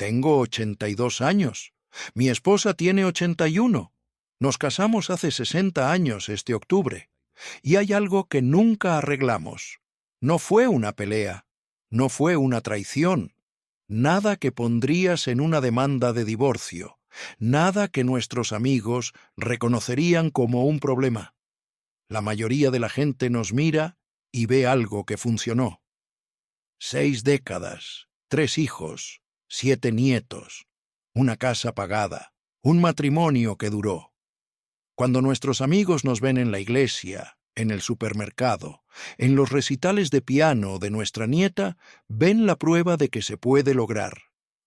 Tengo 82 años. Mi esposa tiene 81. Nos casamos hace 60 años este octubre. Y hay algo que nunca arreglamos. No fue una pelea. No fue una traición. Nada que pondrías en una demanda de divorcio. Nada que nuestros amigos reconocerían como un problema. La mayoría de la gente nos mira y ve algo que funcionó. 6 décadas, 3 hijos, 7 nietos, una casa pagada, un matrimonio que duró. Cuando nuestros amigos nos ven en la iglesia, en el supermercado, en los recitales de piano de nuestra nieta, ven la prueba de que se puede lograr.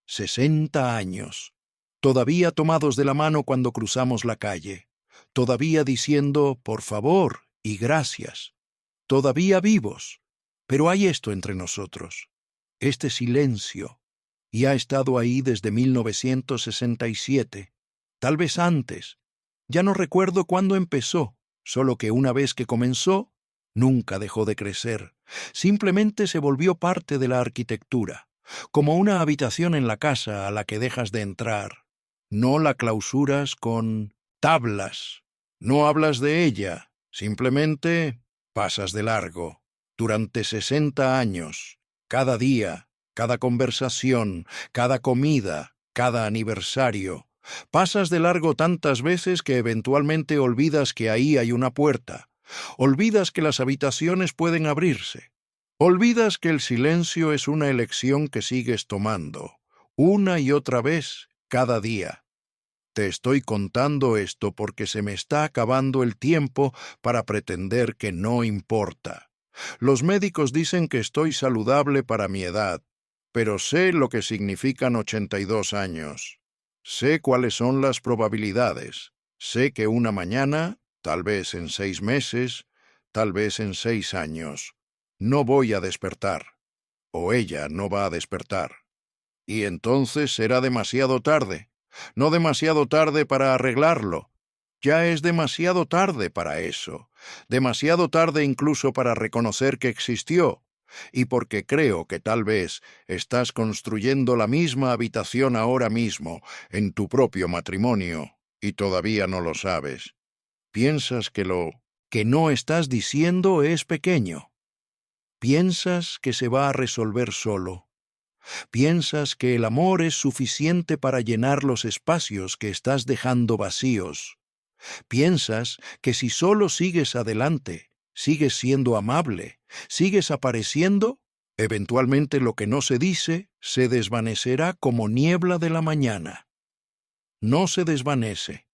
60 años, todavía tomados de la mano cuando cruzamos la calle, todavía diciendo por favor y gracias, todavía vivos. Pero hay esto entre nosotros, este silencio, y ha estado ahí desde 1967, tal vez antes. Ya no recuerdo cuándo empezó, solo que una vez que comenzó, nunca dejó de crecer. Simplemente se volvió parte de la arquitectura, como una habitación en la casa a la que dejas de entrar. No la clausuras con tablas. No hablas de ella, simplemente pasas de largo. Durante 60 años, cada día, cada conversación, cada comida, cada aniversario, pasas de largo tantas veces que eventualmente olvidas que ahí hay una puerta. Olvidas que las habitaciones pueden abrirse. Olvidas que el silencio es una elección que sigues tomando, una y otra vez, cada día. Te estoy contando esto porque se me está acabando el tiempo para pretender que no importa. Los médicos dicen que estoy saludable para mi edad, pero sé lo que significan 82 años. Sé cuáles son las probabilidades. Sé que una mañana, tal vez en 6 meses, tal vez en 6 años, no voy a despertar, o ella no va a despertar. Y entonces será demasiado tarde. No demasiado tarde para arreglarlo. Ya es demasiado tarde para eso. Demasiado tarde incluso para reconocer que existió. Y porque creo que tal vez estás construyendo la misma habitación ahora mismo, en tu propio matrimonio, y todavía no lo sabes. Piensas que lo que no estás diciendo es pequeño. Piensas que se va a resolver solo. Piensas que el amor es suficiente para llenar los espacios que estás dejando vacíos. Piensas que si solo sigues adelante, sigues siendo amable, sigues apareciendo, eventualmente lo que no se dice se desvanecerá como niebla de la mañana. No se desvanece,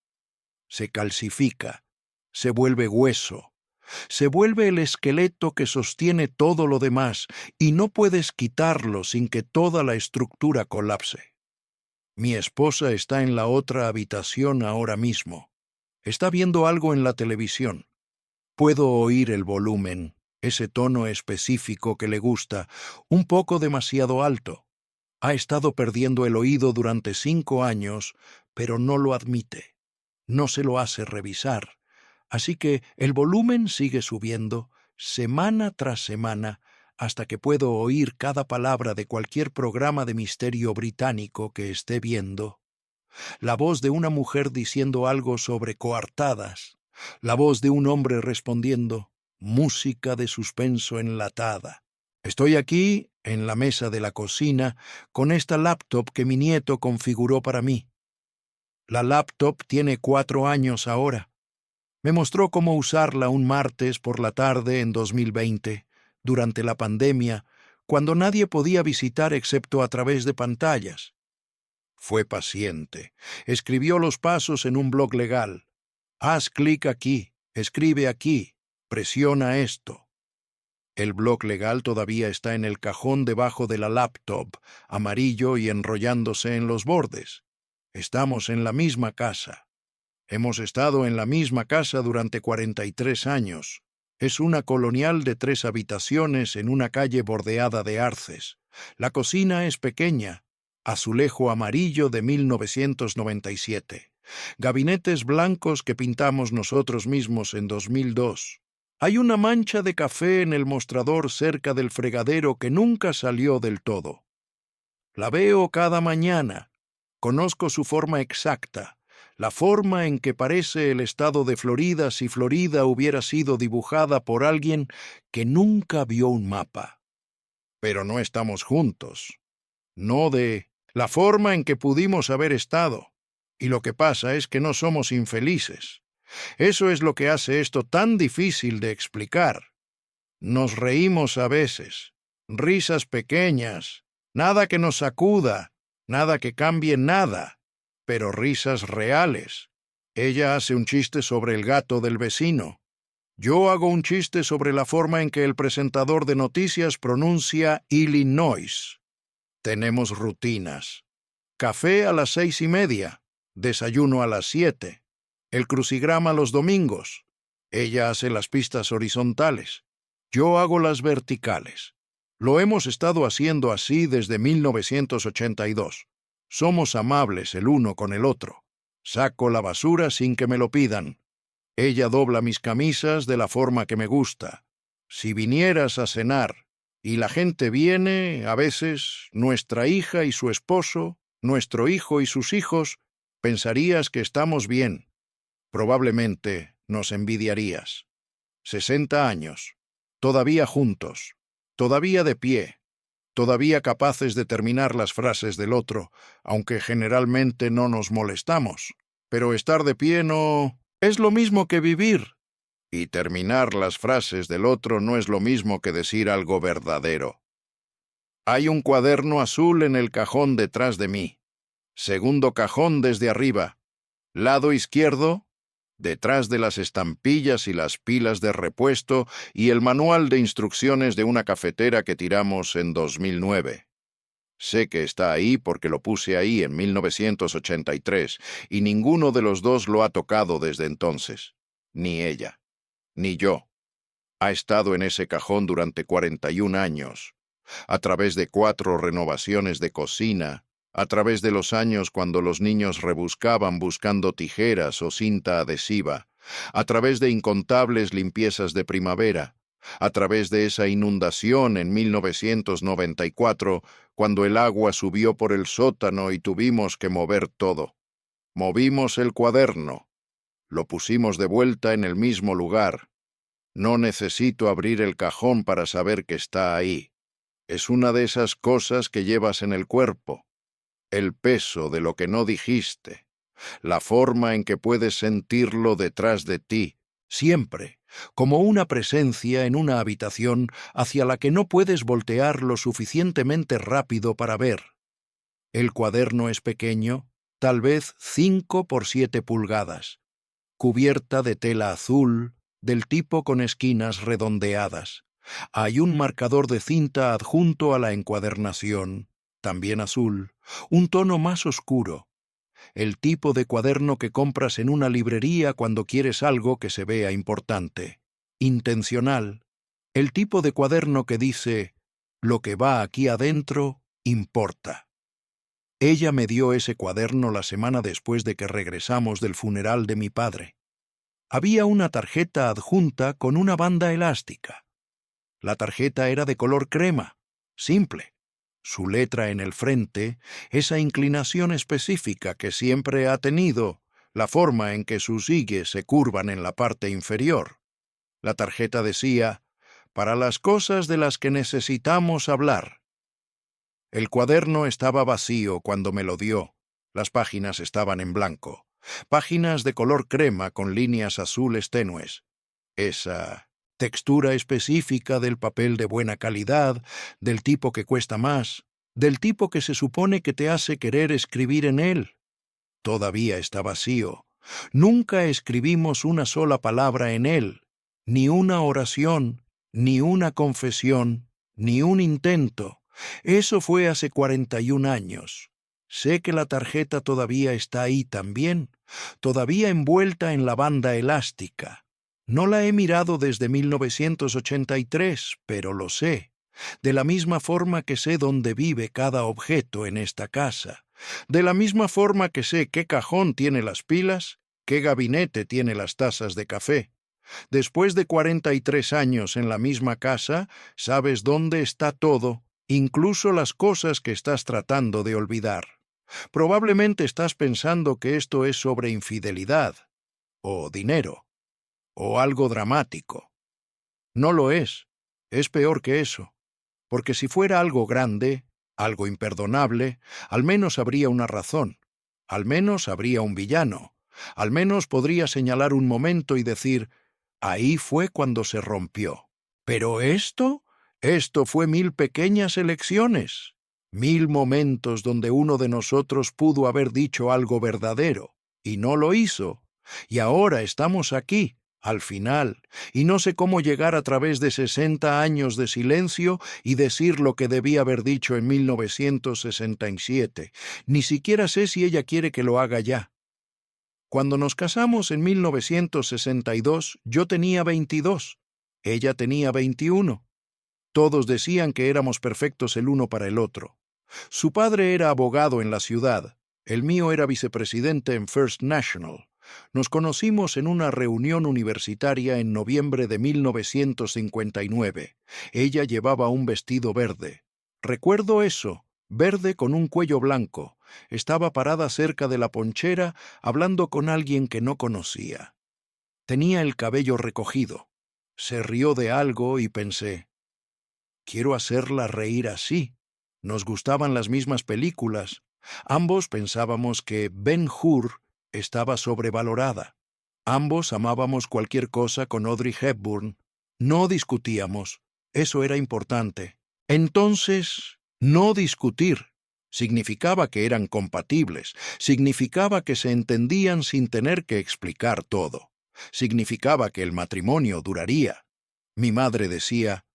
se calcifica, se vuelve hueso, se vuelve el esqueleto que sostiene todo lo demás y no puedes quitarlo sin que toda la estructura colapse. Mi esposa está en la otra habitación ahora mismo. Está viendo algo en la televisión. Puedo oír el volumen, ese tono específico que le gusta, un poco demasiado alto. Ha estado perdiendo el oído durante 5 años, pero no lo admite. No se lo hace revisar. Así que el volumen sigue subiendo, semana tras semana, hasta que puedo oír cada palabra de cualquier programa de misterio británico que esté viendo. La voz de una mujer diciendo algo sobre coartadas. La voz de un hombre respondiendo, música de suspenso enlatada. Estoy aquí, en la mesa de la cocina, con esta laptop que mi nieto configuró para mí. La laptop tiene 4 años ahora. Me mostró cómo usarla un martes por la tarde en 2020, durante la pandemia, cuando nadie podía visitar excepto a través de pantallas. Fue paciente. Escribió los pasos en un blog legal. Haz clic aquí, escribe aquí, presiona esto. El blog legal todavía está en el cajón debajo de la laptop, amarillo y enrollándose en los bordes. Estamos en la misma casa. Hemos estado en la misma casa durante 43 años. Es una colonial de 3 habitaciones en una calle bordeada de arces. La cocina es pequeña, azulejo amarillo de 1997. Gabinetes blancos que pintamos nosotros mismos en 2002. Hay una mancha de café en el mostrador cerca del fregadero que nunca salió del todo. La veo cada mañana. Conozco su forma exacta, la forma en que parece el estado de Florida si Florida hubiera sido dibujada por alguien que nunca vio un mapa. Pero no estamos juntos. No de la forma en que pudimos haber estado. Y lo que pasa es que no somos infelices. Eso es lo que hace esto tan difícil de explicar. Nos reímos a veces, risas pequeñas, nada que nos sacuda, nada que cambie nada, pero risas reales. Ella hace un chiste sobre el gato del vecino. Yo hago un chiste sobre la forma en que el presentador de noticias pronuncia Illinois. Tenemos rutinas. Café a las 6:30, desayuno a las 7, el crucigrama los domingos. Ella hace las pistas horizontales. Yo hago las verticales. Lo hemos estado haciendo así desde 1982. Somos amables el uno con el otro. Saco la basura sin que me lo pidan. Ella dobla mis camisas de la forma que me gusta. Si vinieras a cenar y la gente viene, a veces, nuestra hija y su esposo, nuestro hijo y sus hijos, pensarías que estamos bien. Probablemente nos envidiarías. 60 años. Todavía juntos, todavía de pie, todavía capaces de terminar las frases del otro, aunque generalmente no nos molestamos. Pero estar de pie no es lo mismo que vivir. Y terminar las frases del otro no es lo mismo que decir algo verdadero. Hay un cuaderno azul en el cajón detrás de mí. Segundo cajón desde arriba. Lado izquierdo, detrás de las estampillas y las pilas de repuesto y el manual de instrucciones de una cafetera que tiramos en 2009. Sé que está ahí porque lo puse ahí en 1983 y ninguno de los dos lo ha tocado desde entonces. Ni ella, ni yo. Ha estado en ese cajón durante 41 años, a través de 4 renovaciones de cocina, a través de los años cuando los niños rebuscaban buscando tijeras o cinta adhesiva, a través de incontables limpiezas de primavera, a través de esa inundación en 1994, cuando el agua subió por el sótano y tuvimos que mover todo. Movimos el cuaderno. Lo pusimos de vuelta en el mismo lugar. No necesito abrir el cajón para saber que está ahí. Es una de esas cosas que llevas en el cuerpo. El peso de lo que no dijiste, la forma en que puedes sentirlo detrás de ti, siempre, como una presencia en una habitación hacia la que no puedes voltear lo suficientemente rápido para ver. El cuaderno es pequeño, tal vez 5 por 7 pulgadas, cubierta de tela azul, del tipo con esquinas redondeadas. Hay un marcador de cinta adjunto a la encuadernación, también azul, un tono más oscuro. El tipo de cuaderno que compras en una librería cuando quieres algo que se vea importante. Intencional. El tipo de cuaderno que dice, lo que va aquí adentro importa. Ella me dio ese cuaderno la semana después de que regresamos del funeral de mi padre. Había una tarjeta adjunta con una banda elástica. La tarjeta era de color crema, simple. Su letra en el frente, esa inclinación específica que siempre ha tenido, la forma en que sus higues se curvan en la parte inferior. La tarjeta decía, para las cosas de las que necesitamos hablar. El cuaderno estaba vacío cuando me lo dio. Las páginas estaban en blanco. Páginas de color crema con líneas azules tenues. Esa textura específica del papel de buena calidad, del tipo que cuesta más, del tipo que se supone que te hace querer escribir en él. Todavía está vacío. Nunca escribimos una sola palabra en él, ni una oración, ni una confesión, ni un intento. Eso fue hace 41 años. Sé que la tarjeta todavía está ahí también, todavía envuelta en la banda elástica. No la he mirado desde 1983, pero lo sé, de la misma forma que sé dónde vive cada objeto en esta casa, de la misma forma que sé qué cajón tiene las pilas, qué gabinete tiene las tazas de café. Después de 43 años en la misma casa, sabes dónde está todo incluso las cosas que estás tratando de olvidar. Probablemente estás pensando que esto es sobre infidelidad, o dinero, o algo dramático. No lo es peor que eso, porque si fuera algo grande, algo imperdonable, al menos habría una razón, al menos habría un villano, al menos podría señalar un momento y decir, ahí fue cuando se rompió. Pero esto fue 1000 pequeñas elecciones, 1000 momentos donde uno de nosotros pudo haber dicho algo verdadero, y no lo hizo. Y ahora estamos aquí, al final, y no sé cómo llegar a través de 60 años de silencio y decir lo que debía haber dicho en 1967. Ni siquiera sé si ella quiere que lo haga ya. Cuando nos casamos en 1962, yo tenía 22. Ella tenía 21. Todos decían que éramos perfectos el uno para el otro. Su padre era abogado en la ciudad. El mío era vicepresidente en First National. Nos conocimos en una reunión universitaria en noviembre de 1959. Ella llevaba un vestido verde. Recuerdo eso, verde con un cuello blanco. Estaba parada cerca de la ponchera, hablando con alguien que no conocía. Tenía el cabello recogido. Se rió de algo y pensé, quiero hacerla reír así. Nos gustaban las mismas películas. Ambos pensábamos que Ben-Hur estaba sobrevalorada. Ambos amábamos cualquier cosa con Audrey Hepburn. No discutíamos. Eso era importante. Entonces, no discutir significaba que eran compatibles, significaba que se entendían sin tener que explicar todo, significaba que el matrimonio duraría. Mi madre decía,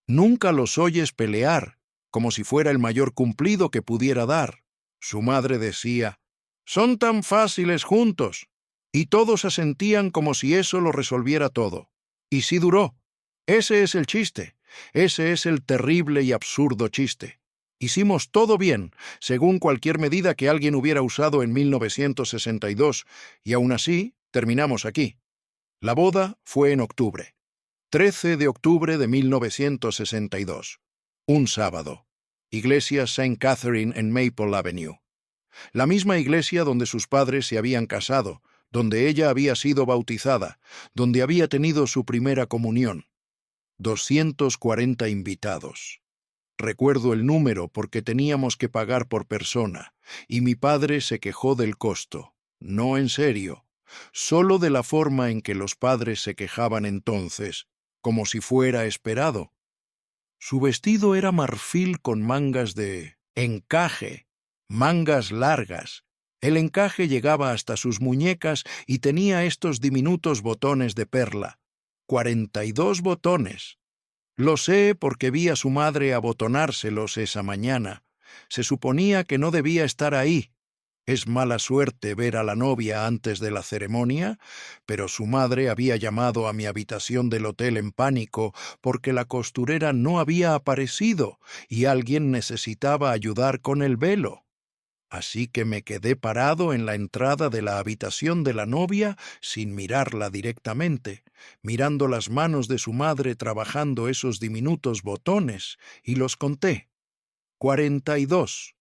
nunca los oyes pelear, como si fuera el mayor cumplido que pudiera dar. Su madre decía, son tan fáciles juntos. Y todos asentían como si eso lo resolviera todo. Y sí duró. Ese es el chiste. Ese es el terrible y absurdo chiste. Hicimos todo bien, según cualquier medida que alguien hubiera usado en 1962, y aún así terminamos aquí. La boda fue en octubre. 13 de octubre de 1962. Un sábado. Iglesia St. Catherine en Maple Avenue. La misma iglesia donde sus padres se habían casado, donde ella había sido bautizada, donde había tenido su primera comunión. 240 invitados. Recuerdo el número porque teníamos que pagar por persona, y mi padre se quejó del costo. No en serio, solo de la forma en que los padres se quejaban entonces, como si fuera esperado. Su vestido era marfil con mangas de encaje, mangas largas. El encaje llegaba hasta sus muñecas y tenía estos diminutos botones de perla. 42 botones. Lo sé porque vi a su madre abotonárselos esa mañana. Se suponía que no debía estar ahí. Es mala suerte ver a la novia antes de la ceremonia, pero su madre había llamado a mi habitación del hotel en pánico porque la costurera no había aparecido y alguien necesitaba ayudar con el velo. Así que me quedé parado en la entrada de la habitación de la novia sin mirarla directamente, mirando las manos de su madre trabajando esos diminutos botones, y los conté. 42.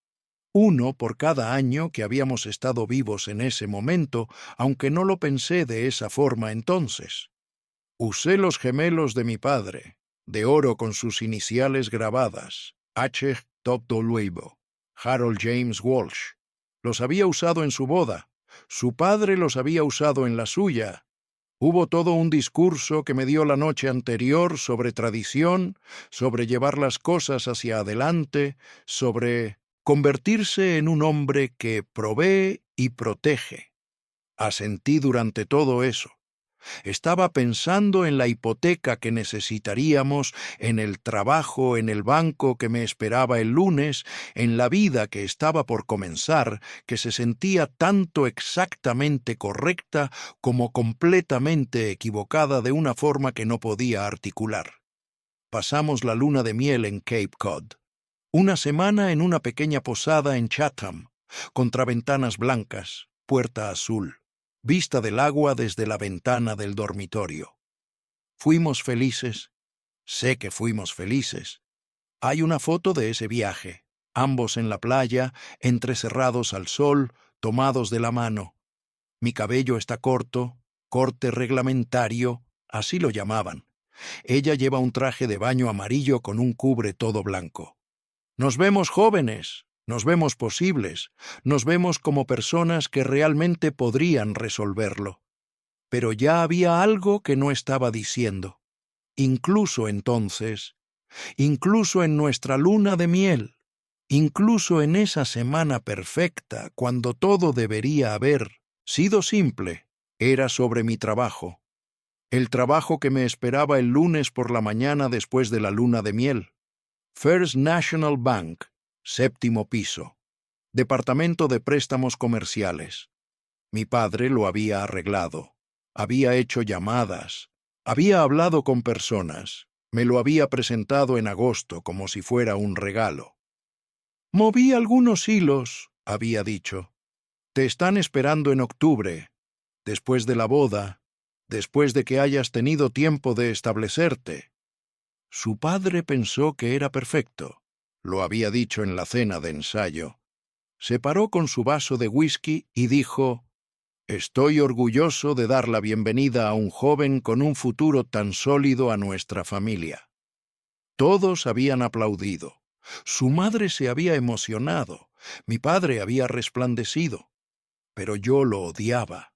Uno por cada año que habíamos estado vivos en ese momento, aunque no lo pensé de esa forma entonces. Usé los gemelos de mi padre, de oro con sus iniciales grabadas, H. W. Harold James Walsh. Los había usado en su boda. Su padre los había usado en la suya. Hubo todo un discurso que me dio la noche anterior sobre tradición, sobre llevar las cosas hacia adelante, sobre convertirse en un hombre que provee y protege. Asentí durante todo eso. Estaba pensando en la hipoteca que necesitaríamos, en el trabajo en el banco que me esperaba el lunes, en la vida que estaba por comenzar, que se sentía tanto exactamente correcta como completamente equivocada de una forma que no podía articular. Pasamos la luna de miel en Cape Cod. Una semana en una pequeña posada en Chatham, contraventanas blancas, puerta azul. Vista del agua desde la ventana del dormitorio. Fuimos felices. Sé que fuimos felices. Hay una foto de ese viaje, ambos en la playa, entrecerrados al sol, tomados de la mano. Mi cabello está corto, corte reglamentario, así lo llamaban. Ella lleva un traje de baño amarillo con un cubre todo blanco. Nos vemos jóvenes, nos vemos posibles, nos vemos como personas que realmente podrían resolverlo. Pero ya había algo que no estaba diciendo. Incluso entonces, incluso en nuestra luna de miel, incluso en esa semana perfecta, cuando todo debería haber sido simple, era sobre mi trabajo. El trabajo que me esperaba el lunes por la mañana después de la luna de miel. First National Bank, 7º piso. Departamento de préstamos comerciales. Mi padre lo había arreglado. Había hecho llamadas. Había hablado con personas. Me lo había presentado en agosto como si fuera un regalo. Moví algunos hilos, había dicho. Te están esperando en octubre, después de la boda, después de que hayas tenido tiempo de establecerte. Su padre pensó que era perfecto. Lo había dicho en la cena de ensayo. Se paró con su vaso de whisky y dijo: «Estoy orgulloso de dar la bienvenida a un joven con un futuro tan sólido a nuestra familia». Todos habían aplaudido. Su madre se había emocionado. Mi padre había resplandecido. Pero yo lo odiaba.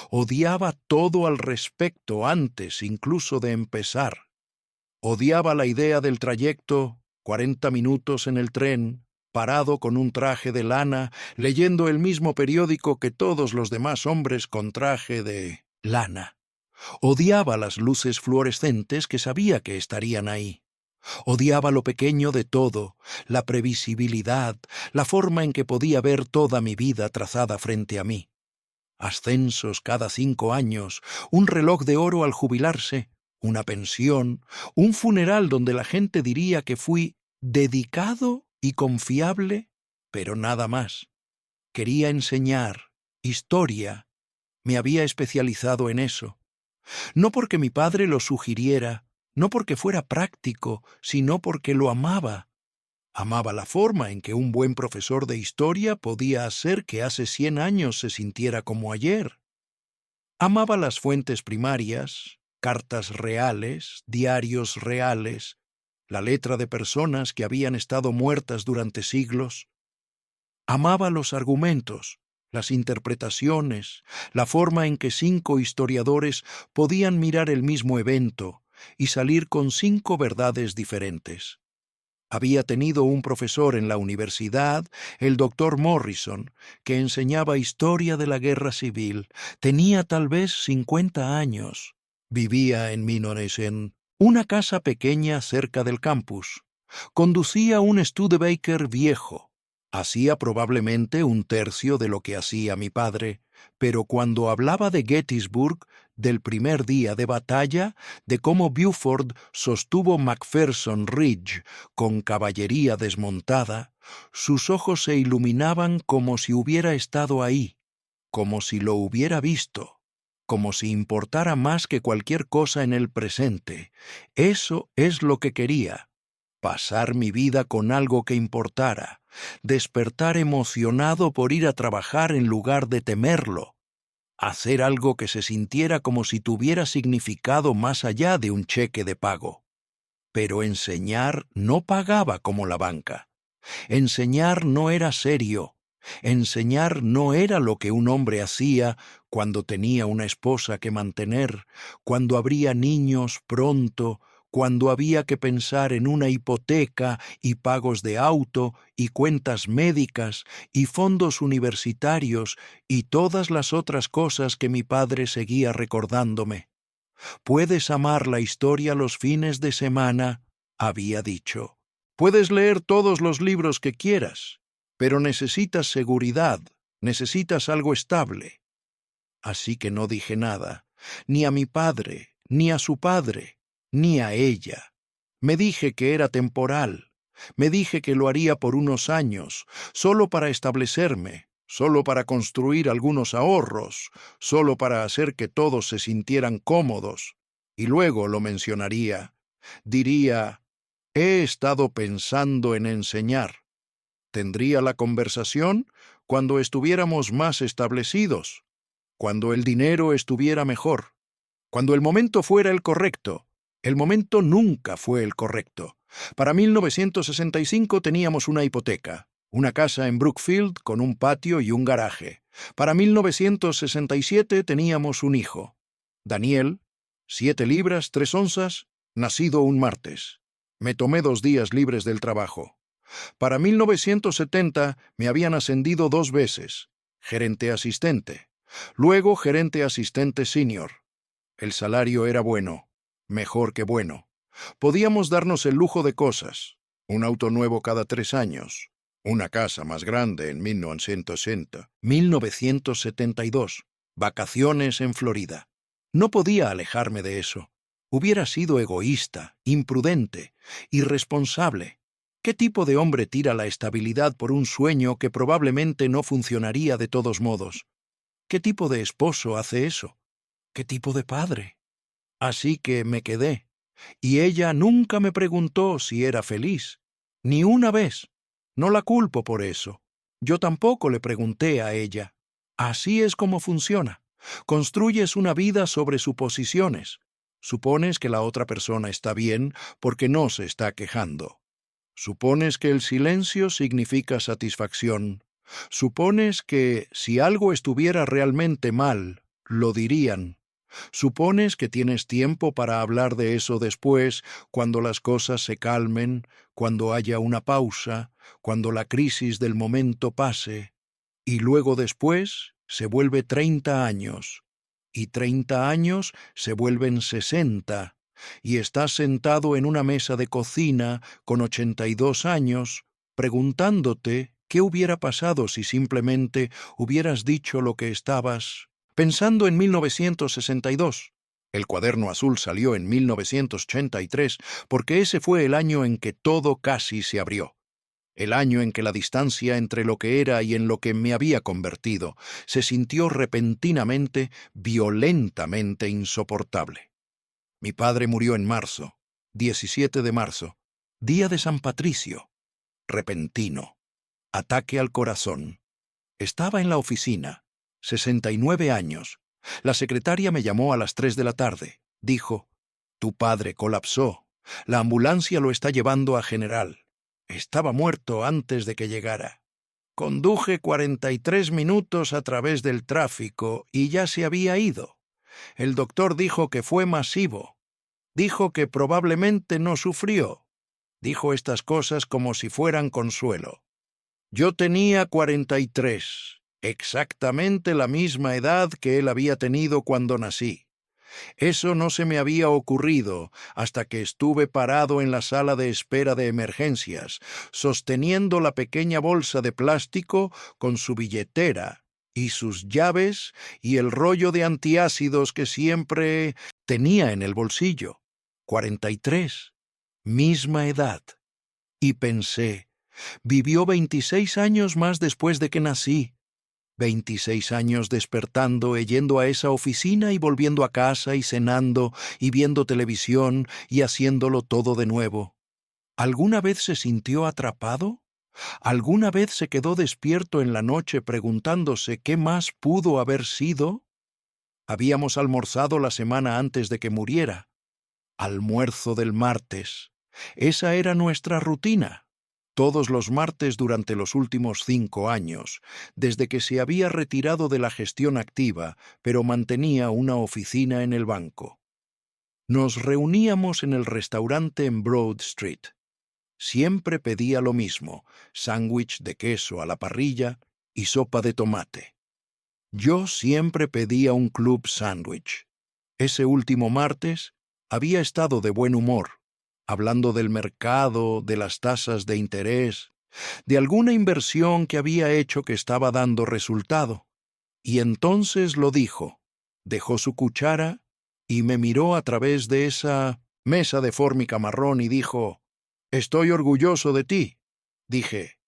Odiaba todo al respecto antes incluso de empezar. Odiaba la idea del trayecto, 40 minutos en el tren, parado con un traje de lana, leyendo el mismo periódico que todos los demás hombres con traje de lana. Odiaba las luces fluorescentes que sabía que estarían ahí. Odiaba lo pequeño de todo, la previsibilidad, la forma en que podía ver toda mi vida trazada frente a mí. Ascensos cada 5 años, un reloj de oro al jubilarse, una pensión, un funeral donde la gente diría que fui dedicado y confiable, pero nada más. Quería enseñar, historia, me había especializado en eso. No porque mi padre lo sugiriera, no porque fuera práctico, sino porque lo amaba. Amaba la forma en que un buen profesor de historia podía hacer que hace 100 años se sintiera como ayer. Amaba las fuentes primarias, cartas reales, diarios reales, la letra de personas que habían estado muertas durante siglos. Amaba los argumentos, las interpretaciones, la forma en que 5 historiadores podían mirar el mismo evento y salir con 5 verdades diferentes. Había tenido un profesor en la universidad, el doctor Morrison, que enseñaba historia de la guerra civil. Tenía tal vez 50 años. Vivía en Minones, en una casa pequeña cerca del campus. Conducía un Studebaker viejo. Hacía probablemente 1/3 de lo que hacía mi padre, pero cuando hablaba de Gettysburg, del primer día de batalla, de cómo Buford sostuvo McPherson Ridge con caballería desmontada, sus ojos se iluminaban como si hubiera estado ahí, como si lo hubiera visto, como si importara más que cualquier cosa en el presente. Eso es lo que quería, pasar mi vida con algo que importara, despertar emocionado por ir a trabajar en lugar de temerlo, hacer algo que se sintiera como si tuviera significado más allá de un cheque de pago. Pero enseñar no pagaba como la banca. Enseñar no era serio. Enseñar no era lo que un hombre hacía cuando tenía una esposa que mantener, cuando habría niños pronto, cuando había que pensar en una hipoteca y pagos de auto y cuentas médicas y fondos universitarios y todas las otras cosas que mi padre seguía recordándome. Puedes amar la historia los fines de semana, había dicho. Puedes leer todos los libros que quieras, pero necesitas seguridad, necesitas algo estable. Así que no dije nada, ni a mi padre, ni a su padre, ni a ella. Me dije que era temporal. Me dije que lo haría por unos años, solo para establecerme, solo para construir algunos ahorros, solo para hacer que todos se sintieran cómodos. Y luego lo mencionaría. Diría: He estado pensando en enseñar. Tendría la conversación cuando estuviéramos más establecidos, cuando el dinero estuviera mejor, cuando el momento fuera el correcto. El momento nunca fue el correcto. Para 1965 teníamos una hipoteca, una casa en Brookfield con un patio y un garaje. Para 1967 teníamos un hijo, Daniel, 7 libras, 3 onzas, nacido un martes. Me tomé 2 días libres del trabajo. Para 1970 me habían ascendido 2 veces, gerente asistente, luego gerente asistente senior. El salario era bueno, mejor que bueno. Podíamos darnos el lujo de cosas, un auto nuevo cada 3 años, una casa más grande en 1972, vacaciones en Florida. No podía alejarme de eso. Hubiera sido egoísta, imprudente, irresponsable. ¿Qué tipo de hombre tira la estabilidad por un sueño que probablemente no funcionaría de todos modos? ¿Qué tipo de esposo hace eso? ¿Qué tipo de padre? Así que me quedé, y ella nunca me preguntó si era feliz, ni una vez. No la culpo por eso. Yo tampoco le pregunté a ella. Así es como funciona. Construyes una vida sobre suposiciones. Supones que la otra persona está bien porque no se está quejando. Supones que el silencio significa satisfacción. Supones que si algo estuviera realmente mal, lo dirían. Supones que tienes tiempo para hablar de eso después, cuando las cosas se calmen, cuando haya una pausa, cuando la crisis del momento pase. Y luego después se vuelve 30 años. Y 30 años se vuelven 60. Y estás sentado en una mesa de cocina con 82 años, preguntándote qué hubiera pasado si simplemente hubieras dicho lo que estabas pensando en 1962. El cuaderno azul salió en 1983 porque ese fue el año en que todo casi se abrió. El año en que la distancia entre lo que era y en lo que me había convertido se sintió repentinamente, violentamente insoportable. Mi padre murió en marzo, 17 de marzo, día de San Patricio. Repentino. Ataque al corazón. Estaba en la oficina. 69 años. La secretaria me llamó a las 3 de la tarde. Dijo, «Tu padre colapsó. La ambulancia lo está llevando a General. Estaba muerto antes de que llegara. Conduje 43 minutos a través del tráfico y ya se había ido. El doctor dijo que fue masivo. Dijo que probablemente no sufrió. Dijo estas cosas como si fueran consuelo. Yo tenía 43, exactamente la misma edad que él había tenido cuando nací. Eso no se me había ocurrido hasta que estuve parado en la sala de espera de emergencias, sosteniendo la pequeña bolsa de plástico con su billetera y sus llaves y el rollo de antiácidos que siempre tenía en el bolsillo. 43, misma edad. Y pensé, vivió 26 años más después de que nací. 26 años despertando, yendo a esa oficina y volviendo a casa y cenando y viendo televisión y haciéndolo todo de nuevo. ¿Alguna vez se sintió atrapado? ¿Alguna vez se quedó despierto en la noche preguntándose qué más pudo haber sido? Habíamos almorzado la semana antes de que muriera. Almuerzo del martes. Esa era nuestra rutina. Todos los martes durante los últimos 5 años, desde que se había retirado de la gestión activa, pero mantenía una oficina en el banco. Nos reuníamos en el restaurante en Broad Street. Siempre pedía lo mismo, sándwich de queso a la parrilla y sopa de tomate. Yo siempre pedía un club sándwich. Ese último martes había estado de buen humor, hablando del mercado, de las tasas de interés, de alguna inversión que había hecho que estaba dando resultado. Y entonces lo dijo, dejó su cuchara y me miró a través de esa mesa de fórmica marrón y dijo, «Estoy orgulloso de ti». Dije,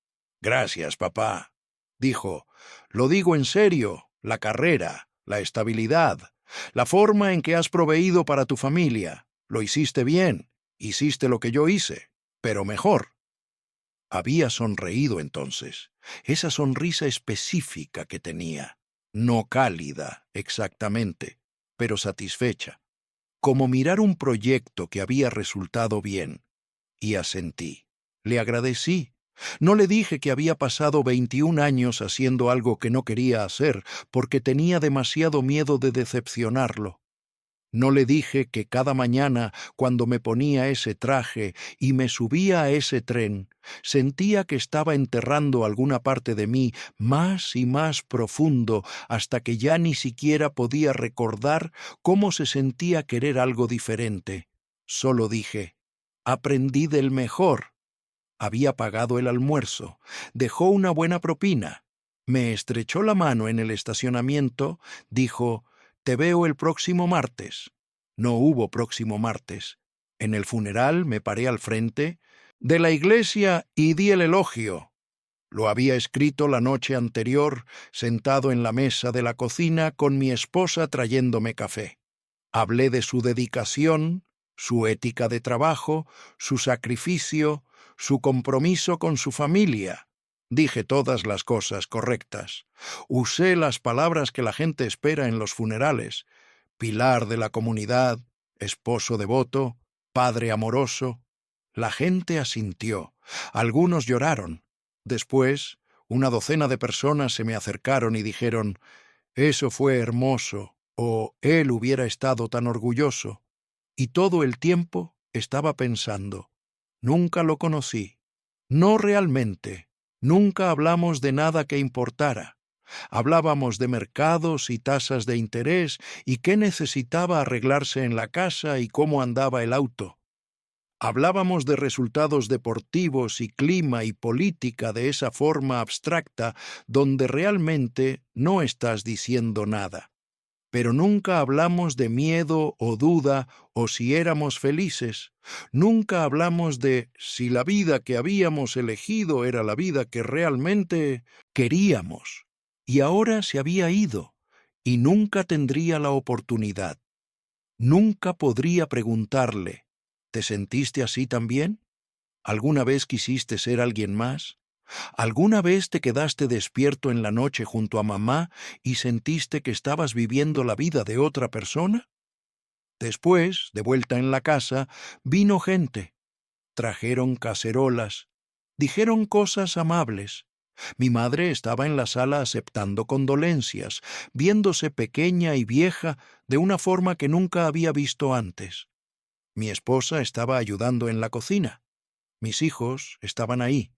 «Gracias, papá». Dijo, «Lo digo en serio, la carrera, la estabilidad, la forma en que has proveído para tu familia, lo hiciste bien. Hiciste lo que yo hice. pero mejor. Había sonreído entonces, esa sonrisa específica que tenía, no cálida exactamente, pero satisfecha, como mirar un proyecto que había resultado bien, y asentí. Le agradecí. No le dije que había pasado 21 años haciendo algo que no quería hacer, porque tenía demasiado miedo de decepcionarlo. No le dije que cada mañana, cuando me ponía ese traje y me subía a ese tren, sentía que estaba enterrando alguna parte de mí más y más profundo hasta que ya ni siquiera podía recordar cómo se sentía querer algo diferente. Solo dije, aprendí del mejor. Había pagado el almuerzo, dejó una buena propina, me estrechó la mano en el estacionamiento, dijo, «Te veo el próximo martes». No hubo próximo martes. En el funeral me paré al frente de la iglesia y di el elogio. Lo había escrito la noche anterior, sentado en la mesa de la cocina con mi esposa trayéndome café. Hablé de su dedicación, su ética de trabajo, su sacrificio, su compromiso con su familia. Dije todas las cosas correctas. Usé las palabras que la gente espera en los funerales: pilar de la comunidad, esposo devoto, padre amoroso. La gente asintió. Algunos lloraron. Después, una docena de personas se me acercaron y dijeron, «Eso fue hermoso», o «Él hubiera estado tan orgulloso». Y todo el tiempo estaba pensando, nunca lo conocí. No realmente. Nunca hablamos de nada que importara. Hablábamos de mercados y tasas de interés y qué necesitaba arreglarse en la casa y cómo andaba el auto. Hablábamos de resultados deportivos y clima y política de esa forma abstracta donde realmente no estás diciendo nada. Pero nunca hablamos de miedo o duda o si éramos felices. Nunca hablamos de si la vida que habíamos elegido era la vida que realmente queríamos. Y ahora se había ido, y nunca tendría la oportunidad. Nunca podría preguntarle, ¿te sentiste así también? ¿Alguna vez quisiste ser alguien más? ¿Alguna vez te quedaste despierto en la noche junto a mamá y sentiste que estabas viviendo la vida de otra persona? Después, de vuelta en la casa, vino gente. Trajeron cacerolas. Dijeron cosas amables. Mi madre estaba en la sala aceptando condolencias, viéndose pequeña y vieja de una forma que nunca había visto antes. Mi esposa estaba ayudando en la cocina. Mis hijos estaban ahí.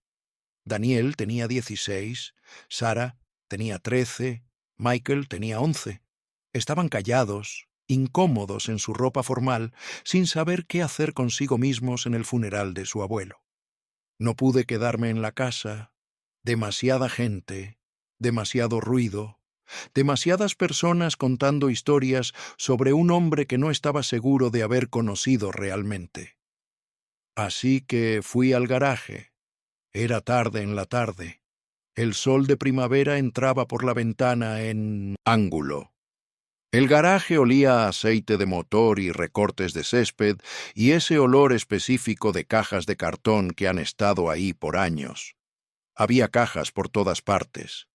Daniel tenía 16, Sara tenía 13, Michael tenía 11. Estaban callados, incómodos en su ropa formal, sin saber qué hacer consigo mismos en el funeral de su abuelo. No pude quedarme en la casa. Demasiada gente, demasiado ruido, demasiadas personas contando historias sobre un hombre que no estaba seguro de haber conocido realmente. Así que fui al garaje. Era tarde en la tarde. El sol de primavera entraba por la ventana en ángulo. El garaje olía a aceite de motor y recortes de césped y ese olor específico de cajas de cartón que han estado ahí por años. Había cajas por todas partes,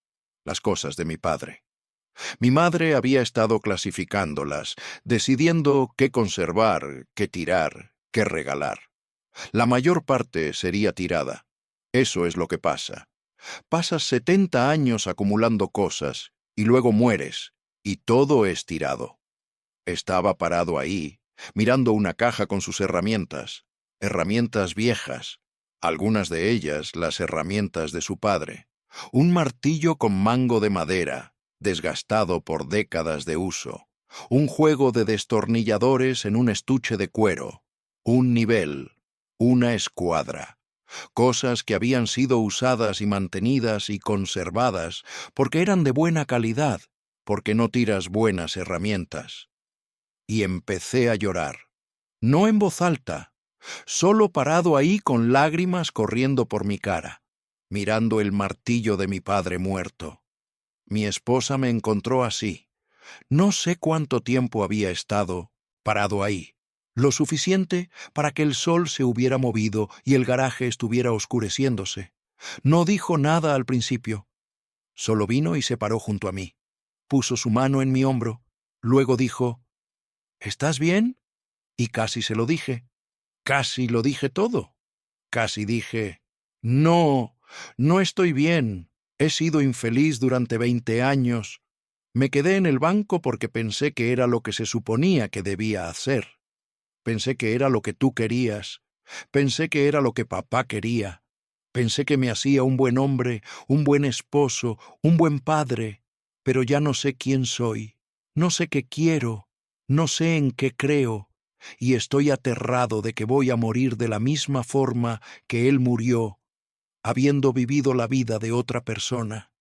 las cosas de mi padre. Mi madre había estado clasificándolas, decidiendo qué conservar, qué tirar, qué regalar. La mayor parte sería tirada. Eso es lo que pasa. Pasas 70 años acumulando cosas y luego mueres, y todo es tirado. Estaba parado ahí, mirando una caja con sus herramientas viejas, algunas de ellas las herramientas de su padre, un martillo con mango de madera, desgastado por décadas de uso, un juego de destornilladores en un estuche de cuero, un nivel, una escuadra. Cosas que habían sido usadas y mantenidas y conservadas porque eran de buena calidad, porque no tiras buenas herramientas. Y empecé a llorar. No en voz alta, solo parado ahí con lágrimas corriendo por mi cara, mirando el martillo de mi padre muerto. Mi esposa me encontró así. No sé cuánto tiempo había estado parado ahí. lo suficiente para que el sol se hubiera movido y el garaje estuviera oscureciéndose. No dijo nada al principio. Solo vino y se paró junto a mí. Puso su mano en mi hombro. Luego dijo, ¿estás bien? Y casi se lo dije. Casi lo dije todo. Casi dije, no, no estoy bien. He sido infeliz durante 20 años. Me quedé en el banco porque pensé que era lo que se suponía que debía hacer. Pensé que era lo que tú querías. Pensé que era lo que papá quería. Pensé que me hacía un buen hombre, un buen esposo, un buen padre. Pero ya no sé quién soy. No sé qué quiero. No sé en qué creo. Y estoy aterrado de que voy a morir de la misma forma que él murió, habiendo vivido la vida de otra persona,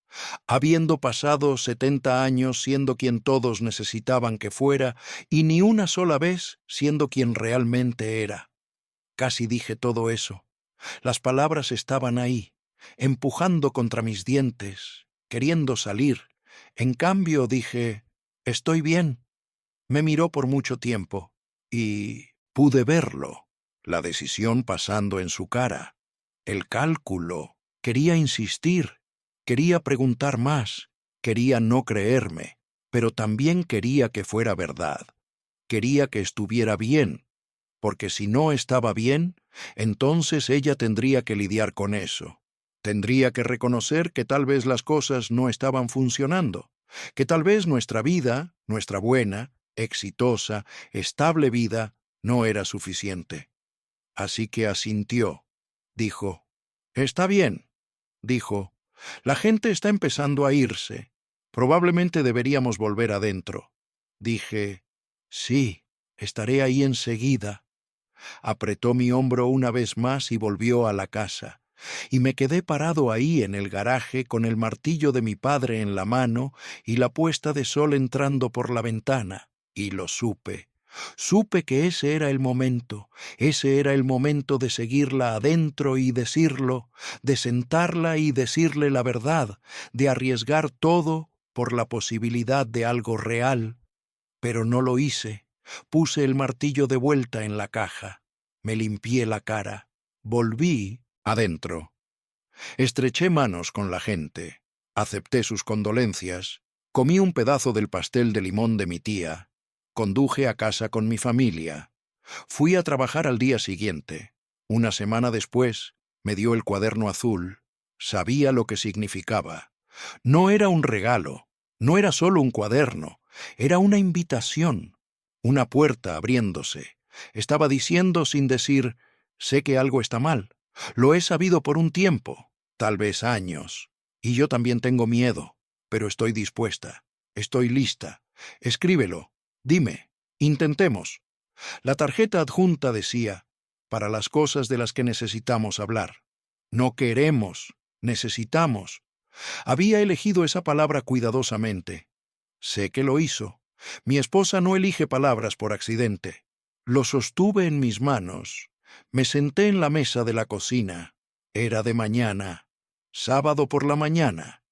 habiendo pasado 70 años siendo quien todos necesitaban que fuera, y ni una sola vez siendo quien realmente era. Casi dije todo eso. Las palabras estaban ahí, empujando contra mis dientes, queriendo salir. En cambio dije, estoy bien. Me miró por mucho tiempo, y pude verlo, la decisión pasando en su cara, el cálculo. Quería insistir, quería preguntar más, quería no creerme, pero también quería que fuera verdad. Quería que estuviera bien, porque si no estaba bien, entonces ella tendría que lidiar con eso. Tendría que reconocer que tal vez las cosas no estaban funcionando, que tal vez nuestra vida, nuestra buena, exitosa, estable vida, no era suficiente. Así que asintió. Dijo, «Está bien», dijo, «la gente está empezando a irse. Probablemente deberíamos volver adentro». Dije, «Sí, estaré ahí enseguida». Apretó mi hombro una vez más y volvió a la casa. Y me quedé parado ahí en el garaje con el martillo de mi padre en la mano y la puesta de sol entrando por la ventana. Y lo supe. Supe que ese era el momento de seguirla adentro y decirlo, de sentarla y decirle la verdad, de arriesgar todo por la posibilidad de algo real. Pero no lo hice. Puse el martillo de vuelta en la caja. Me limpié la cara. Volví adentro. Estreché manos con la gente. Acepté sus condolencias. Comí un pedazo del pastel de limón de mi tía. Conduje a casa con mi familia. Fui a trabajar al día siguiente. Una semana después, me dio el cuaderno azul. Sabía lo que significaba. No era un regalo. No era solo un cuaderno. Era una invitación. Una puerta abriéndose. Estaba diciendo sin decir, sé que algo está mal. Lo he sabido por un tiempo, tal vez años. Y yo también tengo miedo, pero estoy dispuesta. Estoy lista. Escríbelo. Dime. Intentemos. La tarjeta adjunta decía, para las cosas de las que necesitamos hablar. No queremos, necesitamos. Había elegido esa palabra cuidadosamente. Sé que lo hizo. Mi esposa no elige palabras por accidente. Lo sostuve en mis manos. Me senté en la mesa de la cocina. Era de mañana. Sábado por la mañana.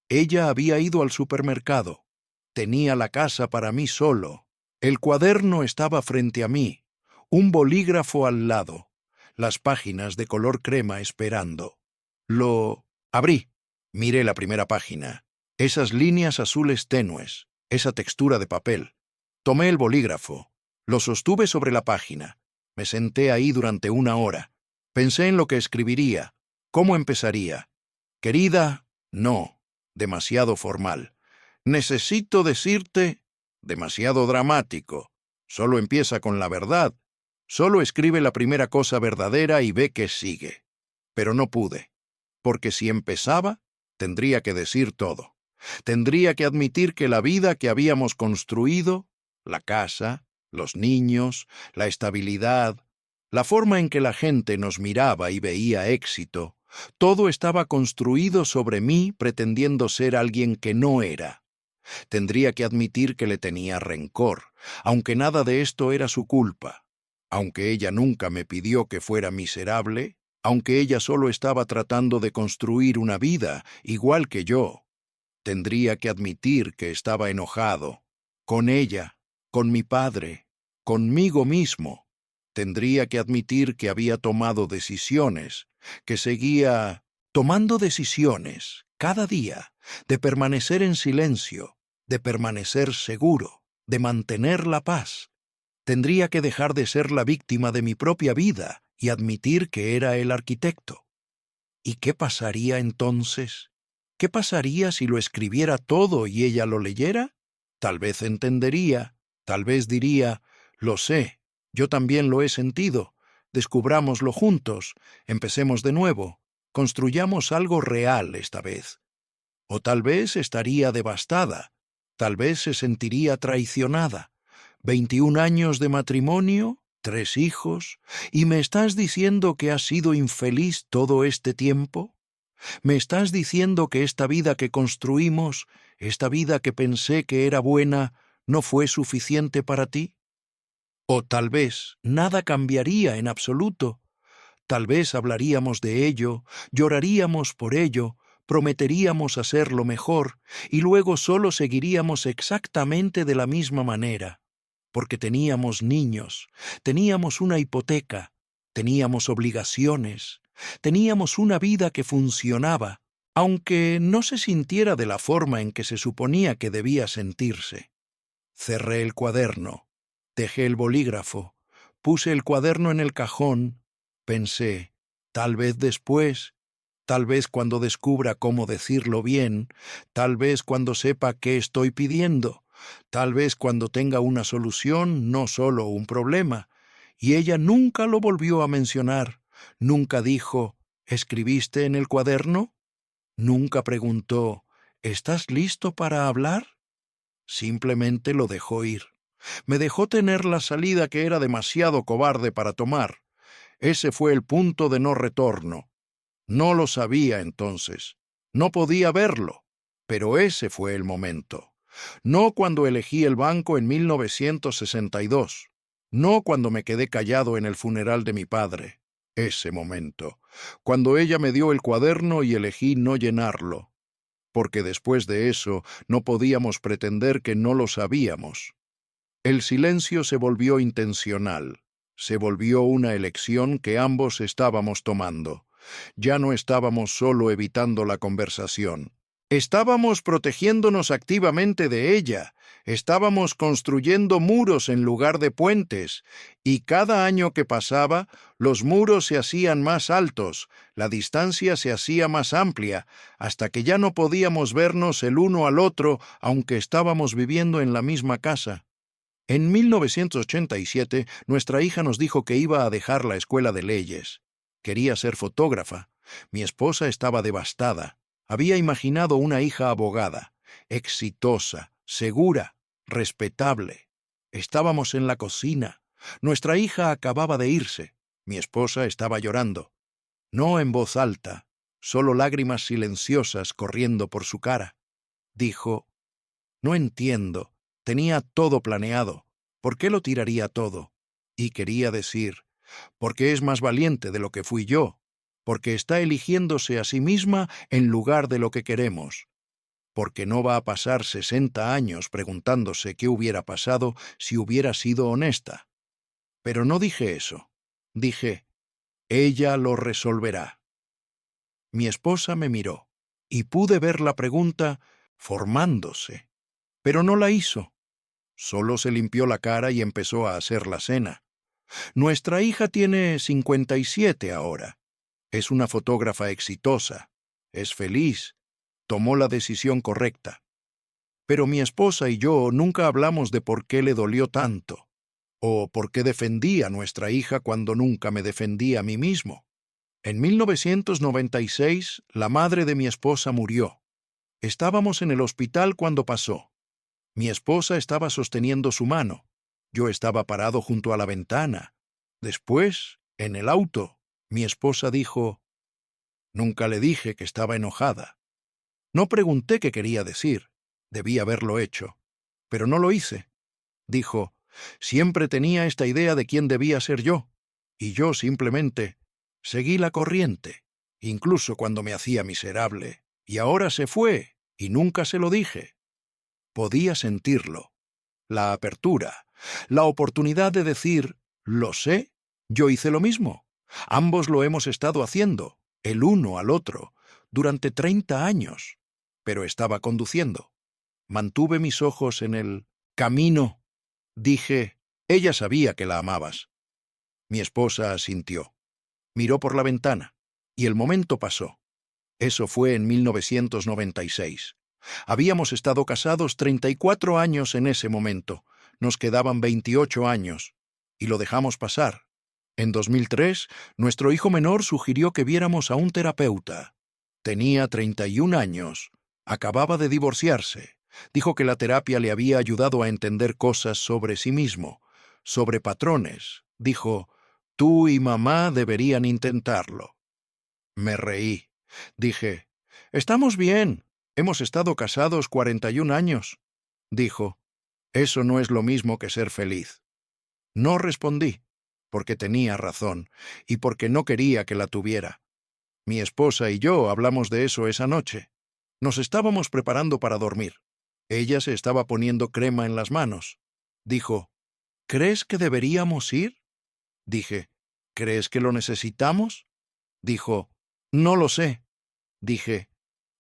Ella había ido al supermercado. Tenía la casa para mí solo. El cuaderno estaba frente a mí. Un bolígrafo al lado. Las páginas de color crema esperando. Lo abrí. Miré la primera página. Esas líneas azules tenues. Esa textura de papel. Tomé el bolígrafo. Lo sostuve sobre la página. Me senté ahí durante una hora. Pensé en lo que escribiría. ¿Cómo empezaría? Querida, no. Demasiado formal. Necesito decirte, demasiado dramático. Solo empieza con la verdad. Solo escribe la primera cosa verdadera y ve qué sigue. Pero no pude. Porque si empezaba, tendría que decir todo. Tendría que admitir que la vida que habíamos construido, la casa, los niños, la estabilidad, la forma en que la gente nos miraba y veía éxito, todo estaba construido sobre mí pretendiendo ser alguien que no era. Tendría que admitir que le tenía rencor, aunque nada de esto era su culpa. Aunque ella nunca me pidió que fuera miserable, aunque ella solo estaba tratando de construir una vida, igual que yo. Tendría que admitir que estaba enojado, con ella, con mi padre, conmigo mismo. Tendría que admitir que había tomado decisiones, que seguía tomando decisiones cada día, de permanecer en silencio, de permanecer seguro, de mantener la paz. Tendría que dejar de ser la víctima de mi propia vida y admitir que era el arquitecto. ¿Y qué pasaría entonces? ¿Qué pasaría si lo escribiera todo y ella lo leyera? Tal vez entendería, tal vez diría, lo sé, yo también lo he sentido, descubrámoslo juntos, empecemos de nuevo, construyamos algo real esta vez. O tal vez estaría devastada, tal vez se sentiría traicionada. 21 años de matrimonio, 3 hijos, ¿y me estás diciendo que has sido infeliz todo este tiempo? ¿Me estás diciendo que esta vida que construimos, esta vida que pensé que era buena, no fue suficiente para ti? O tal vez nada cambiaría en absoluto. Tal vez hablaríamos de ello, lloraríamos por ello, prometeríamos hacerlo mejor, y luego solo seguiríamos exactamente de la misma manera, porque teníamos niños, teníamos una hipoteca, teníamos obligaciones, teníamos una vida que funcionaba, aunque no se sintiera de la forma en que se suponía que debía sentirse. Cerré el cuaderno, dejé el bolígrafo, puse el cuaderno en el cajón, pensé, tal vez después, tal vez cuando descubra cómo decirlo bien, tal vez cuando sepa qué estoy pidiendo, tal vez cuando tenga una solución, no solo un problema. Y ella nunca lo volvió a mencionar, nunca dijo, ¿escribiste en el cuaderno? Nunca preguntó, ¿estás listo para hablar? Simplemente lo dejó ir. Me dejó tener la salida que era demasiado cobarde para tomar. Ese fue el punto de no retorno. No lo sabía entonces. No podía verlo. Pero ese fue el momento. No cuando elegí el banco en 1962. No cuando me quedé callado en el funeral de mi padre. Ese momento. Cuando ella me dio el cuaderno y elegí no llenarlo. Porque después de eso no podíamos pretender que no lo sabíamos. El silencio se volvió intencional, se volvió una elección que ambos estábamos tomando. Ya no estábamos solo evitando la conversación. Estábamos protegiéndonos activamente de ella, estábamos construyendo muros en lugar de puentes, y cada año que pasaba, los muros se hacían más altos, la distancia se hacía más amplia, hasta que ya no podíamos vernos el uno al otro, aunque estábamos viviendo en la misma casa. En 1987, nuestra hija nos dijo que iba a dejar la escuela de leyes. Quería ser fotógrafa. Mi esposa estaba devastada. Había imaginado una hija abogada, exitosa, segura, respetable. Estábamos en la cocina. Nuestra hija acababa de irse. Mi esposa estaba llorando. No en voz alta, solo lágrimas silenciosas corriendo por su cara. Dijo, «No entiendo. Tenía todo planeado. ¿Por qué lo tiraría todo?» Y quería decir, porque es más valiente de lo que fui yo, porque está eligiéndose a sí misma en lugar de lo que queremos, porque no va a pasar 60 años preguntándose qué hubiera pasado si hubiera sido honesta. Pero no dije eso. Dije, ella lo resolverá. Mi esposa me miró, y pude ver la pregunta formándose, pero no la hizo. Solo se limpió la cara y empezó a hacer la cena. Nuestra hija tiene 57 ahora. Es una fotógrafa exitosa. Es feliz. Tomó la decisión correcta. Pero mi esposa y yo nunca hablamos de por qué le dolió tanto, o por qué defendí a nuestra hija cuando nunca me defendí a mí mismo. En 1996, la madre de mi esposa murió. Estábamos en el hospital cuando pasó. Mi esposa estaba sosteniendo su mano. Yo estaba parado junto a la ventana. Después, en el auto, mi esposa dijo, «Nunca le dije que estaba enojada». No pregunté qué quería decir. Debí haberlo hecho. Pero no lo hice. Dijo, «Siempre tenía esta idea de quién debía ser yo. Y yo simplemente seguí la corriente, incluso cuando me hacía miserable. Y ahora se fue, y nunca se lo dije». Podía sentirlo. La apertura, la oportunidad de decir, «Lo sé» Yo hice lo mismo. Ambos lo hemos estado haciendo, el uno al otro, durante 30 años. Pero estaba conduciendo. Mantuve mis ojos en el camino. Dije, ella sabía que la amabas. Mi esposa asintió. Miró por la ventana, y el momento pasó. Eso fue en 1996. Habíamos estado casados 34 años en ese momento. Nos quedaban 28 años, y lo dejamos pasar. En 2003, nuestro hijo menor sugirió que viéramos a un terapeuta. Tenía 31 años. Acababa de divorciarse. Dijo que la terapia le había ayudado a entender cosas sobre sí mismo, sobre patrones. Dijo, tú y mamá deberían intentarlo. Me reí. Dije, estamos bien. Hemos estado casados 41 años. Dijo, eso no es lo mismo que ser feliz. No respondí, porque tenía razón y porque no quería que la tuviera. Mi esposa y yo hablamos de eso esa noche. Nos estábamos preparando para dormir. Ella se estaba poniendo crema en las manos. Dijo, ¿crees que deberíamos ir? Dije, ¿crees que lo necesitamos? Dijo, no lo sé. Dije,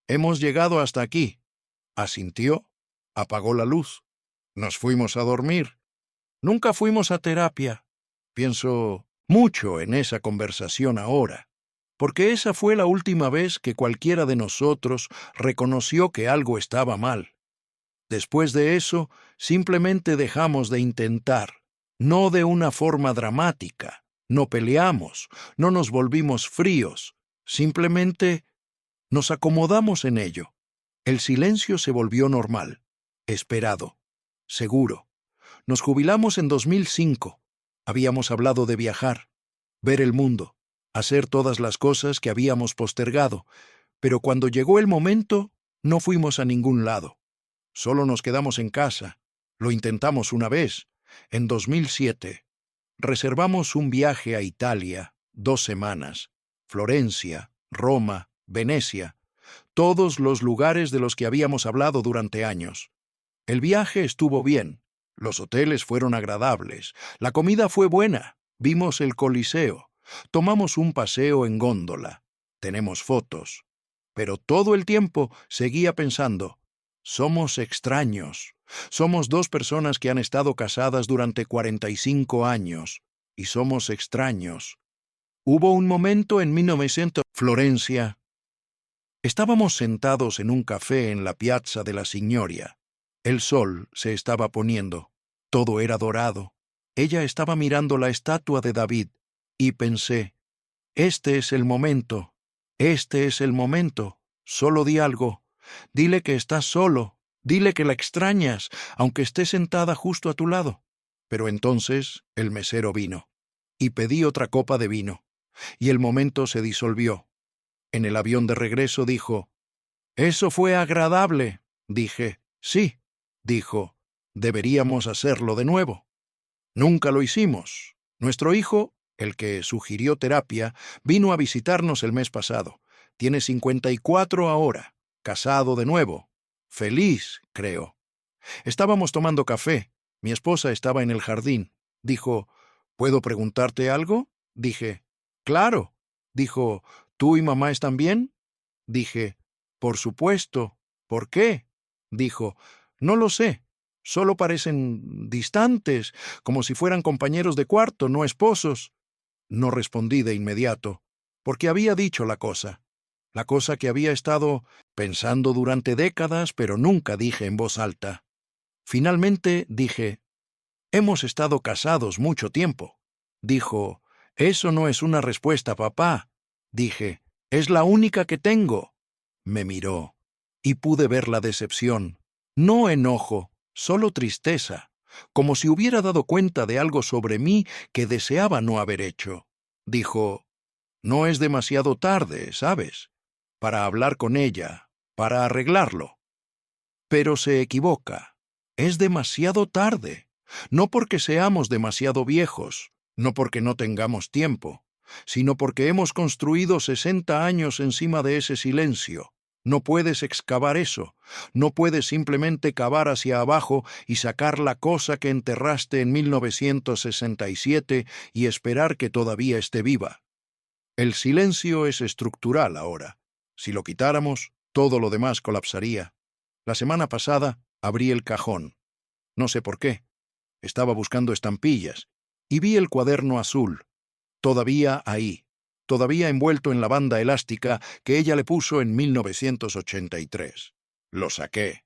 hemos llegado hasta aquí. Asintió, apagó la luz. Nos fuimos a dormir. Nunca fuimos a terapia. Pienso mucho en esa conversación ahora, porque esa fue la última vez que cualquiera de nosotros reconoció que algo estaba mal. Después de eso, simplemente dejamos de intentar, no de una forma dramática. No peleamos, no nos volvimos fríos, simplemente nos acomodamos en ello. El silencio se volvió normal, esperado, seguro. Nos jubilamos en 2005. Habíamos hablado de viajar, ver el mundo, hacer todas las cosas que habíamos postergado, pero cuando llegó el momento, no fuimos a ningún lado. Solo nos quedamos en casa. Lo intentamos una vez, en 2007. Reservamos un viaje a Italia, 2 semanas, Florencia, Roma, Venecia, todos los lugares de los que habíamos hablado durante años. El viaje estuvo bien, los hoteles fueron agradables, la comida fue buena, vimos el Coliseo, tomamos un paseo en góndola, tenemos fotos. Pero todo el tiempo seguía pensando, somos extraños, somos 2 personas que han estado casadas durante 45 años, y somos extraños. Hubo un momento en 1900, Florencia. Estábamos sentados en un café en la Piazza de la Signoria. El sol se estaba poniendo. Todo era dorado. Ella estaba mirando la estatua de David, y pensé, este es el momento, este es el momento. Solo di algo. Dile que estás solo. Dile que la extrañas, aunque esté sentada justo a tu lado. Pero entonces el mesero vino, y pedí otra copa de vino, y el momento se disolvió. En el avión de regreso dijo, «Eso fue agradable». Dije, «Sí». Dijo, «Deberíamos hacerlo de nuevo». Nunca lo hicimos. Nuestro hijo, el que sugirió terapia, vino a visitarnos el mes pasado. Tiene 54 ahora, casado de nuevo. Feliz, creo. Estábamos tomando café. Mi esposa estaba en el jardín. Dijo, ¿puedo preguntarte algo? Dije, claro. Dijo, ¿tú y mamá están bien? Dije, por supuesto. ¿Por qué? Dijo, no lo sé. Solo parecen distantes, como si fueran compañeros de cuarto, no esposos. No respondí de inmediato, porque había dicho la cosa que había estado pensando durante décadas, pero nunca dije en voz alta. Finalmente dije, hemos estado casados mucho tiempo. Dijo, eso no es una respuesta, papá. Dije, es la única que tengo. Me miró, y pude ver la decepción. No enojo, solo tristeza, como si hubiera dado cuenta de algo sobre mí que deseaba no haber hecho. Dijo, no es demasiado tarde, ¿sabes?, para hablar con ella, para arreglarlo. Pero se equivoca. Es demasiado tarde. No porque seamos demasiado viejos, no porque no tengamos tiempo, sino porque hemos construido 60 años encima de ese silencio. No puedes excavar eso. No puedes simplemente cavar hacia abajo y sacar la cosa que enterraste en 1967 y esperar que todavía esté viva. El silencio es estructural ahora. Si lo quitáramos, todo lo demás colapsaría. La semana pasada abrí el cajón. No sé por qué. Estaba buscando estampillas y vi el cuaderno azul. Todavía ahí. Todavía envuelto en la banda elástica que ella le puso en 1983. Lo saqué.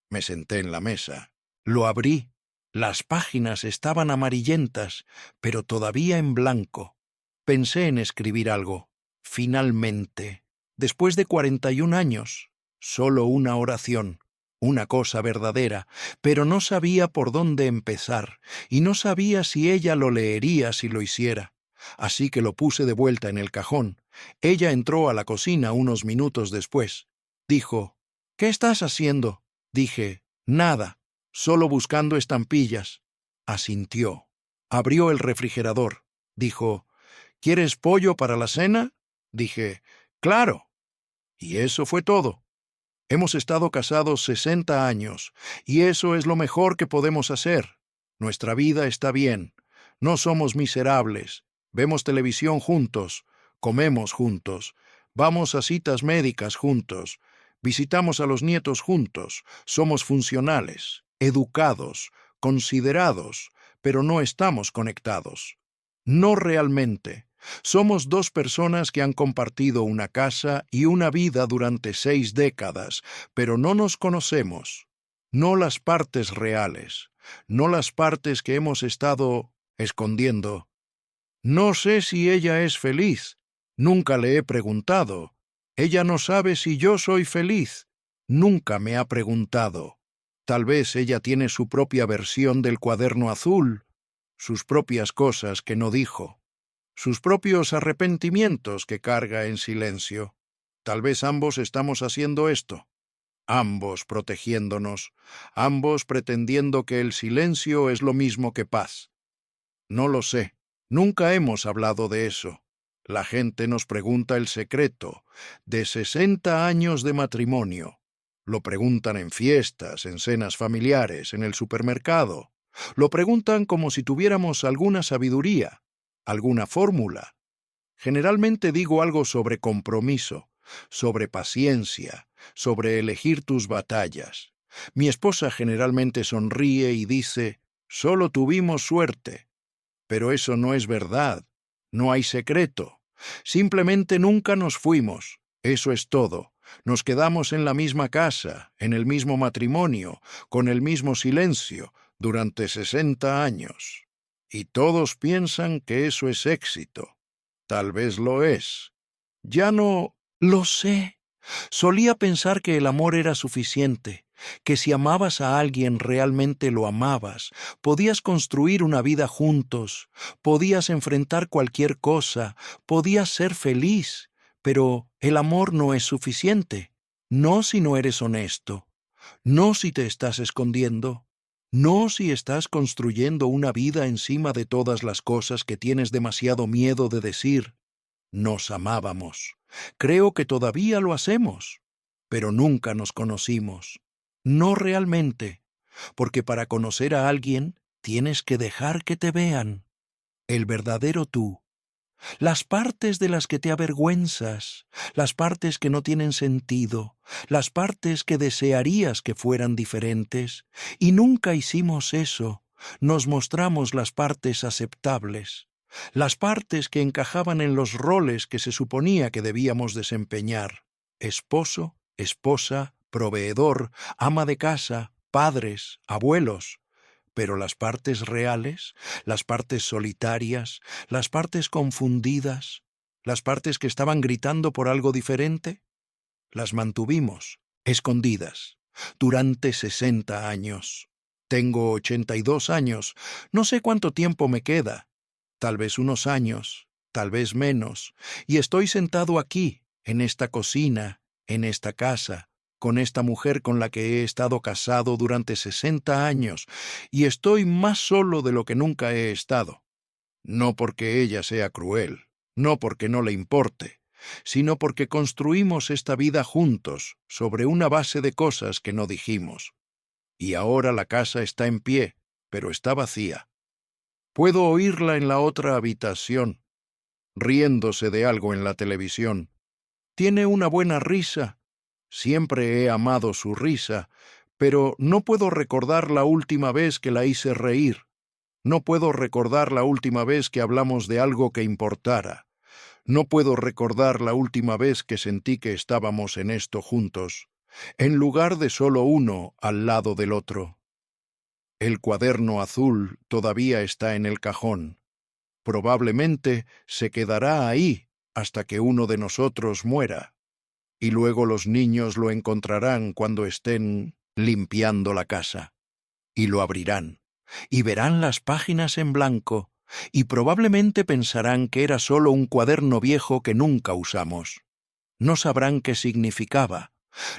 Me senté en la mesa. Lo abrí. Las páginas estaban amarillentas, pero todavía en blanco. Pensé en escribir algo. Finalmente, después de 41 años, solo una oración, una cosa verdadera, pero no sabía por dónde empezar, y no sabía si ella lo leería si lo hiciera. Así que lo puse de vuelta en el cajón. Ella entró a la cocina unos minutos después. Dijo, «¿Qué estás haciendo?» Dije, «Nada, solo buscando estampillas». Asintió. Abrió el refrigerador. Dijo, «¿Quieres pollo para la cena?» Dije, «Claro». Y eso fue todo. Hemos estado casados 60 años, y eso es lo mejor que podemos hacer. Nuestra vida está bien. No somos miserables. Vemos televisión juntos, comemos juntos, vamos a citas médicas juntos, visitamos a los nietos juntos, somos funcionales, educados, considerados, pero no estamos conectados. No realmente. Somos dos personas que han compartido una casa y una vida durante 6 décadas, pero no nos conocemos. No las partes reales, no las partes que hemos estado escondiendo. No sé si ella es feliz. Nunca le he preguntado. Ella no sabe si yo soy feliz. Nunca me ha preguntado. Tal vez ella tiene su propia versión del cuaderno azul, sus propias cosas que no dijo, sus propios arrepentimientos que carga en silencio. Tal vez ambos estamos haciendo esto. Ambos protegiéndonos, ambos pretendiendo que el silencio es lo mismo que paz. No lo sé. Nunca hemos hablado de eso. La gente nos pregunta el secreto de 60 años de matrimonio. Lo preguntan en fiestas, en cenas familiares, en el supermercado. Lo preguntan como si tuviéramos alguna sabiduría, alguna fórmula. Generalmente digo algo sobre compromiso, sobre paciencia, sobre elegir tus batallas. Mi esposa generalmente sonríe y dice, «Solo tuvimos suerte». Pero eso no es verdad. No hay secreto. Simplemente nunca nos fuimos. Eso es todo. Nos quedamos en la misma casa, en el mismo matrimonio, con el mismo silencio, durante 60 años. Y todos piensan que eso es éxito. Tal vez lo es. Ya no lo sé. Solía pensar que el amor era suficiente, que si amabas a alguien realmente lo amabas, podías construir una vida juntos, podías enfrentar cualquier cosa, podías ser feliz, pero el amor no es suficiente. No si no eres honesto, no si te estás escondiendo, no si estás construyendo una vida encima de todas las cosas que tienes demasiado miedo de decir. Nos amábamos. Creo que todavía lo hacemos, pero nunca nos conocimos. No realmente, porque para conocer a alguien tienes que dejar que te vean. El verdadero tú. Las partes de las que te avergüenzas, las partes que no tienen sentido, las partes que desearías que fueran diferentes, y nunca hicimos eso. Nos mostramos las partes aceptables, las partes que encajaban en los roles que se suponía que debíamos desempeñar: esposo, esposa, proveedor, ama de casa, padres, abuelos. Pero las partes reales, las partes solitarias, las partes confundidas, las partes que estaban gritando por algo diferente, las mantuvimos escondidas durante 60 años. Tengo 82 años, no sé cuánto tiempo me queda, tal vez unos años, tal vez menos, y estoy sentado aquí, en esta cocina, en esta casa, con esta mujer con la que he estado casado durante 60 años, y estoy más solo de lo que nunca he estado. No porque ella sea cruel, no porque no le importe, sino porque construimos esta vida juntos sobre una base de cosas que no dijimos. Y ahora la casa está en pie, pero está vacía. Puedo oírla en la otra habitación, riéndose de algo en la televisión. Tiene una buena risa. Siempre he amado su risa, pero no puedo recordar la última vez que la hice reír. No puedo recordar la última vez que hablamos de algo que importara. No puedo recordar la última vez que sentí que estábamos en esto juntos, en lugar de solo uno al lado del otro. El cuaderno azul todavía está en el cajón. Probablemente se quedará ahí hasta que uno de nosotros muera. Y luego los niños lo encontrarán cuando estén limpiando la casa. Y lo abrirán. Y verán las páginas en blanco. Y probablemente pensarán que era solo un cuaderno viejo que nunca usamos. No sabrán qué significaba.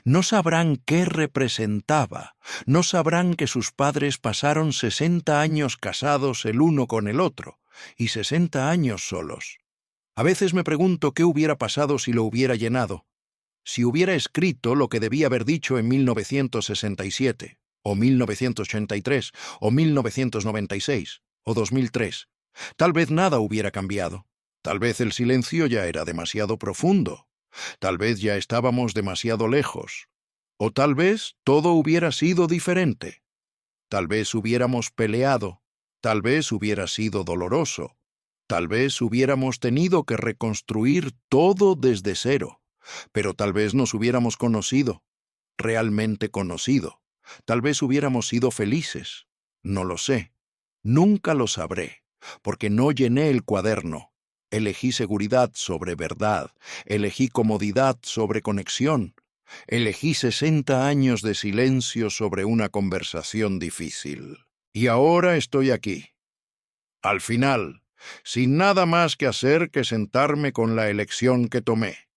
No sabrán qué representaba. No sabrán que sus padres pasaron 60 años casados el uno con el otro y 60 años solos. A veces me pregunto qué hubiera pasado si lo hubiera llenado. Si hubiera escrito lo que debía haber dicho en 1967, o 1983, o 1996, o 2003, tal vez nada hubiera cambiado. Tal vez el silencio ya era demasiado profundo. Tal vez ya estábamos demasiado lejos. O tal vez todo hubiera sido diferente. Tal vez hubiéramos peleado. Tal vez hubiera sido doloroso. Tal vez hubiéramos tenido que reconstruir todo desde cero. Pero tal vez nos hubiéramos conocido, realmente conocido. Tal vez hubiéramos sido felices. No lo sé. Nunca lo sabré, porque no llené el cuaderno. Elegí seguridad sobre verdad. Elegí comodidad sobre conexión. Elegí 60 años de silencio sobre una conversación difícil. Y ahora estoy aquí. Al final, sin nada más que hacer que sentarme con la elección que tomé.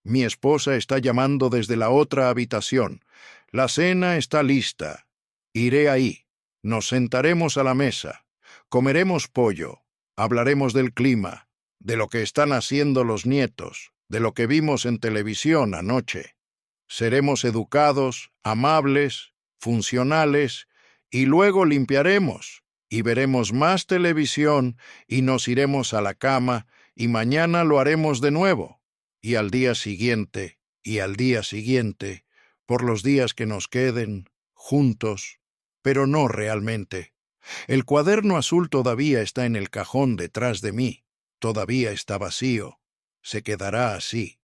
Mi esposa está llamando desde la otra habitación. La cena está lista. Iré ahí. Nos sentaremos a la mesa. Comeremos pollo. Hablaremos del clima, de lo que están haciendo los nietos, de lo que vimos en televisión anoche. Seremos educados, amables, funcionales, y luego limpiaremos, y veremos más televisión, y nos iremos a la cama, y mañana lo haremos de nuevo. Y al día siguiente, y al día siguiente, por los días que nos queden, juntos, pero no realmente. El cuaderno azul todavía está en el cajón detrás de mí, todavía está vacío, se quedará así.